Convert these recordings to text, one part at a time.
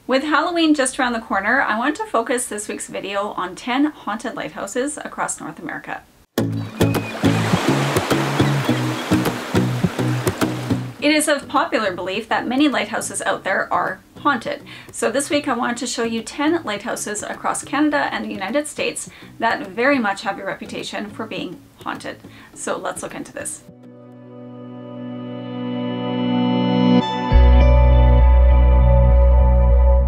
With Halloween just around the corner, I want to focus this week's video on 10 haunted lighthouses across North America. It is of popular belief that many lighthouses out there are haunted. So this week I wanted to show you 10 lighthouses across Canada and the United States that very much have a reputation for being haunted. So let's look into this.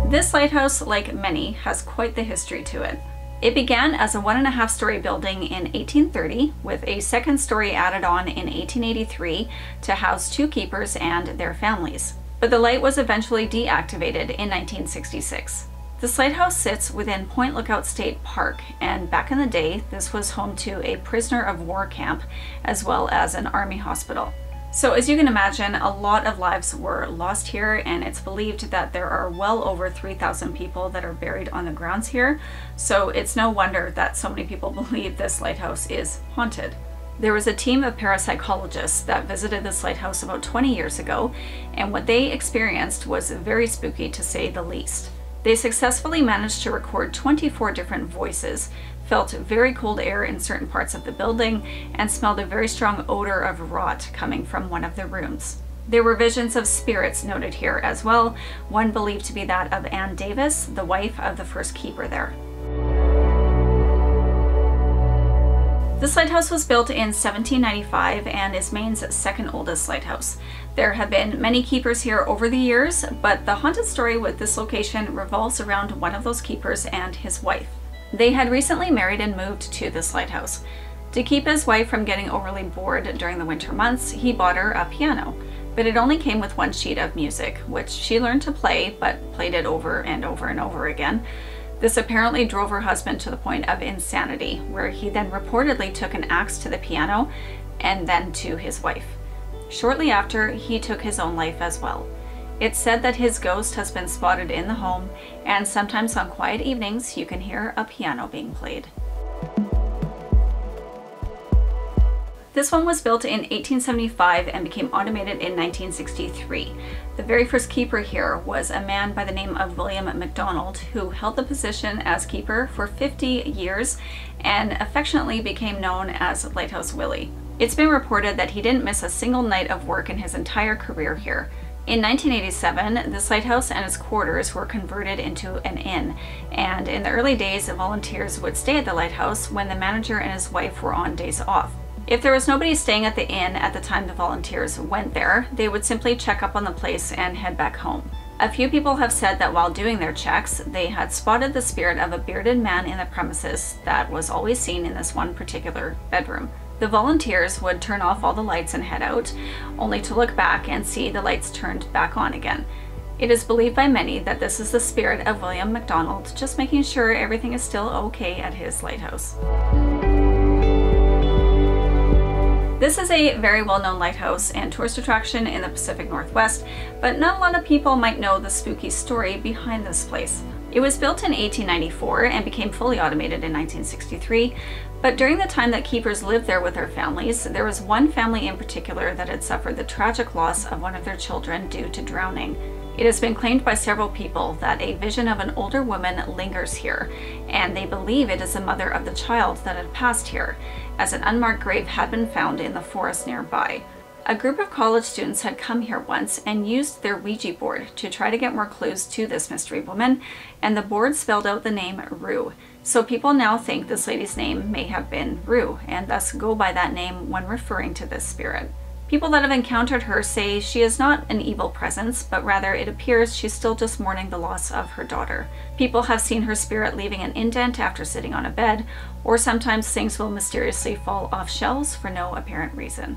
This lighthouse, like many, has quite the history to it. It began as a 1.5-story building in 1830 with a second story added on in 1883 to house 2 keepers and their families. But the light was eventually deactivated in 1966. This lighthouse sits within Point Lookout State Park, and back in the day this was home to a prisoner of war camp as well as an army hospital. So as you can imagine, a lot of lives were lost here, and it's believed that there are well over 3,000 people that are buried on the grounds here. So it's no wonder that so many people believe this lighthouse is haunted. There was a team of parapsychologists that visited this lighthouse about 20 years ago, and what they experienced was very spooky to say the least. They successfully managed to record 24 different voices, felt very cold air in certain parts of the building, and smelled a very strong odor of rot coming from one of the rooms. There were visions of spirits noted here as well, one believed to be that of Ann Davis, the wife of the first keeper there. This lighthouse was built in 1795 and is Maine's second oldest lighthouse. There have been many keepers here over the years, but the haunted story with this location revolves around one of those keepers and his wife. They had recently married and moved to this lighthouse. To keep his wife from getting overly bored during the winter months, he bought her a piano, but it only came with one sheet of music, which she learned to play, but played it over and over and over again. This apparently drove her husband to the point of insanity, where he then reportedly took an axe to the piano and then to his wife. Shortly after, he took his own life as well. It's said that his ghost has been spotted in the home, and sometimes on quiet evenings you can hear a piano being played. This one was built in 1875 and became automated in 1963. The very first keeper here was a man by the name of William McDonald, who held the position as keeper for 50 years and affectionately became known as Lighthouse Willie. It's been reported that he didn't miss a single night of work in his entire career here. In 1987, this lighthouse and its quarters were converted into an inn, and in the early days, volunteers would stay at the lighthouse when the manager and his wife were on days off. If there was nobody staying at the inn at the time the volunteers went there, they would simply check up on the place and head back home. A few people have said that while doing their checks, they had spotted the spirit of a bearded man in the premises that was always seen in this one particular bedroom. The volunteers would turn off all the lights and head out, only to look back and see the lights turned back on again. It is believed by many that this is the spirit of William McDonald, just making sure everything is still okay at his lighthouse. This is a very well-known lighthouse and tourist attraction in the Pacific Northwest, but not a lot of people might know the spooky story behind this place. It was built in 1894 and became fully automated in 1963, but during the time that keepers lived there with their families, there was one family in particular that had suffered the tragic loss of one of their children due to drowning. It has been claimed by several people that a vision of an older woman lingers here, and they believe it is the mother of the child that had passed here, as an unmarked grave had been found in the forest nearby. A group of college students had come here once and used their Ouija board to try to get more clues to this mystery woman, and the board spelled out the name Rue. So people now think this lady's name may have been Rue, and thus go by that name when referring to this spirit. People that have encountered her say she is not an evil presence, but rather it appears she's still just mourning the loss of her daughter. People have seen her spirit leaving an indent after sitting on a bed, or sometimes things will mysteriously fall off shelves for no apparent reason.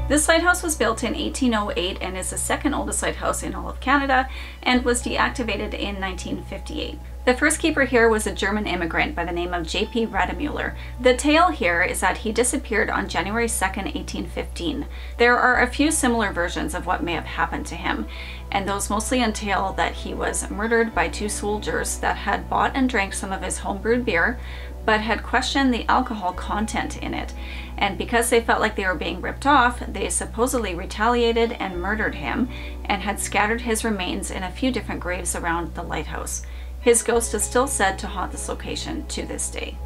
This lighthouse was built in 1808 and is the second oldest lighthouse in all of Canada and was deactivated in 1958. The first keeper here was a German immigrant by the name of J.P. Rademuller. The tale here is that he disappeared on January 2nd, 1815. There are a few similar versions of what may have happened to him, and those mostly entail that he was murdered by two soldiers that had bought and drank some of his homebrewed beer, but had questioned the alcohol content in it. And because they felt like they were being ripped off, they supposedly retaliated and murdered him, and had scattered his remains in a few different graves around the lighthouse. His ghost is still said to haunt this location to this day.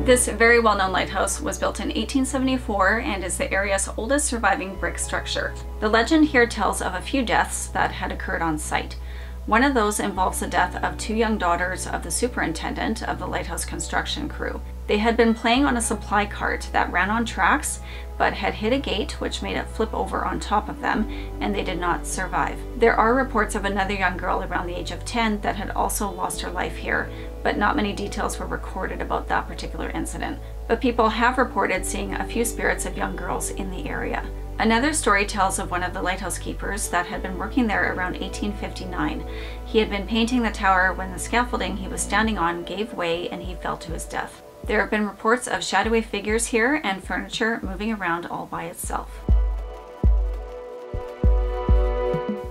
This very well-known lighthouse was built in 1874 and is the area's oldest surviving brick structure. The legend here tells of a few deaths that had occurred on site. One of those involves the death of two young daughters of the superintendent of the lighthouse construction crew. They had been playing on a supply cart that ran on tracks, but had hit a gate which made it flip over on top of them, and they did not survive. There are reports of another young girl around the age of 10 that had also lost her life here, but not many details were recorded about that particular incident. But people have reported seeing a few spirits of young girls in the area. Another story tells of one of the lighthouse keepers that had been working there around 1859. He had been painting the tower when the scaffolding he was standing on gave way and he fell to his death. There have been reports of shadowy figures here and furniture moving around all by itself.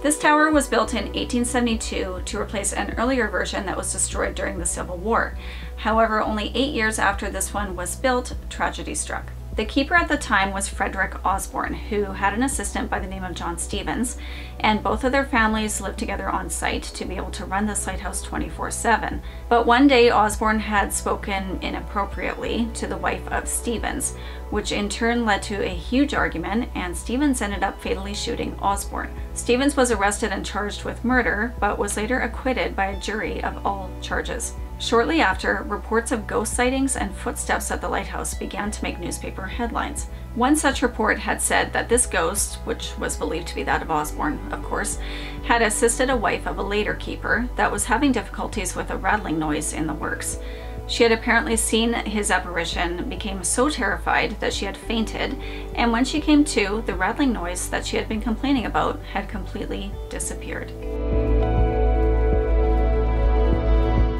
This tower was built in 1872 to replace an earlier version that was destroyed during the Civil War. However, only 8 years after this one was built, tragedy struck. The keeper at the time was Frederick Osborne, who had an assistant by the name of John Stevens, and both of their families lived together on site to be able to run this lighthouse 24/7. But one day Osborne had spoken inappropriately to the wife of Stevens, which in turn led to a huge argument, and Stevens ended up fatally shooting Osborne. Stevens was arrested and charged with murder, but was later acquitted by a jury of all charges. Shortly after, reports of ghost sightings and footsteps at the lighthouse began to make newspaper headlines. One such report had said that this ghost, which was believed to be that of Osborne, of course, had assisted a wife of a later keeper that was having difficulties with a rattling noise in the works. She had apparently seen his apparition, became so terrified that she had fainted, and when she came to, the rattling noise that she had been complaining about had completely disappeared.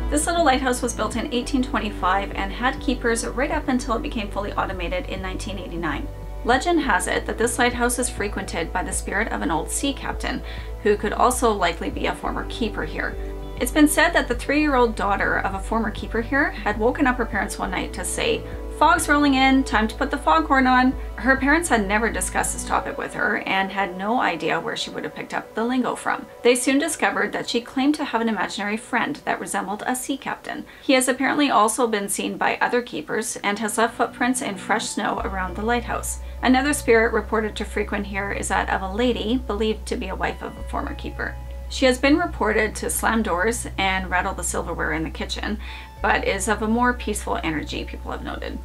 This little lighthouse was built in 1825 and had keepers right up until it became fully automated in 1989. Legend has it that this lighthouse is frequented by the spirit of an old sea captain, who could also likely be a former keeper here. It's been said that the 3-year-old daughter of a former keeper here had woken up her parents one night to say, "Fog's rolling in, time to put the foghorn on." Her parents had never discussed this topic with her and had no idea where she would have picked up the lingo from. They soon discovered that she claimed to have an imaginary friend that resembled a sea captain. He has apparently also been seen by other keepers and has left footprints in fresh snow around the lighthouse. Another spirit reported to frequent here is that of a lady believed to be a wife of a former keeper. She has been reported to slam doors and rattle the silverware in the kitchen, but is of a more peaceful energy, people have noted.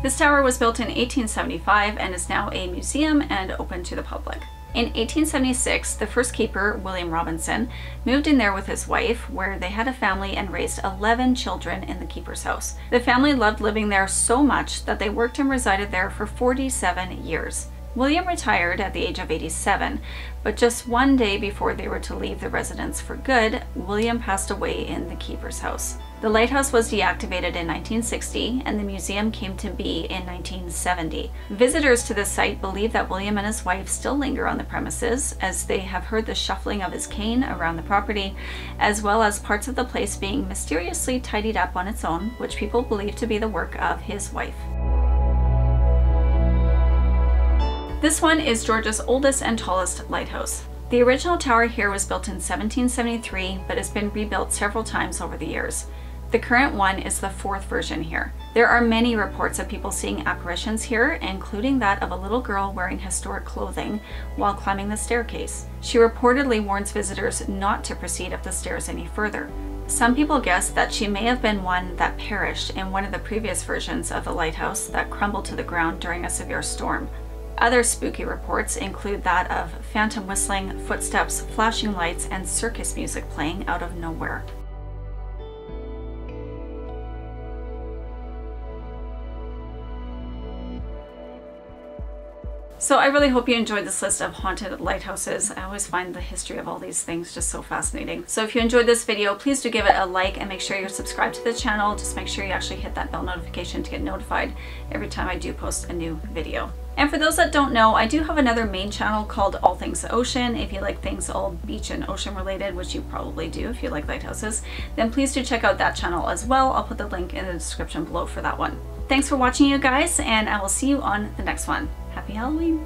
This tower was built in 1875 and is now a museum and open to the public. In 1876, the first keeper, William Robinson, moved in there with his wife, where they had a family and raised 11 children in the keeper's house. The family loved living there so much that they worked and resided there for 47 years. William retired at the age of 87, but just one day before they were to leave the residence for good, William passed away in the keeper's house. The lighthouse was deactivated in 1960 and the museum came to be in 1970. Visitors to this site believe that William and his wife still linger on the premises, as they have heard the shuffling of his cane around the property, as well as parts of the place being mysteriously tidied up on its own, which people believe to be the work of his wife. This one is Georgia's oldest and tallest lighthouse. The original tower here was built in 1773, but has been rebuilt several times over the years. The current one is the 4th version here. There are many reports of people seeing apparitions here, including that of a little girl wearing historic clothing while climbing the staircase. She reportedly warns visitors not to proceed up the stairs any further. Some people guess that she may have been one that perished in one of the previous versions of the lighthouse that crumbled to the ground during a severe storm. Other spooky reports include that of phantom whistling, footsteps, flashing lights, and circus music playing out of nowhere. So I really hope you enjoyed this list of haunted lighthouses. I always find the history of all these things just so fascinating. So if you enjoyed this video, please do give it a like and make sure you're subscribed to the channel. Just make sure you actually hit that bell notification to get notified every time I do post a new video. And for those that don't know, I do have another main channel called All Things Ocean. If you like things all beach and ocean related, which you probably do if you like lighthouses, then please do check out that channel as well. I'll put the link in the description below for that one. Thanks for watching, you guys, and I will see you on the next one. Happy Halloween!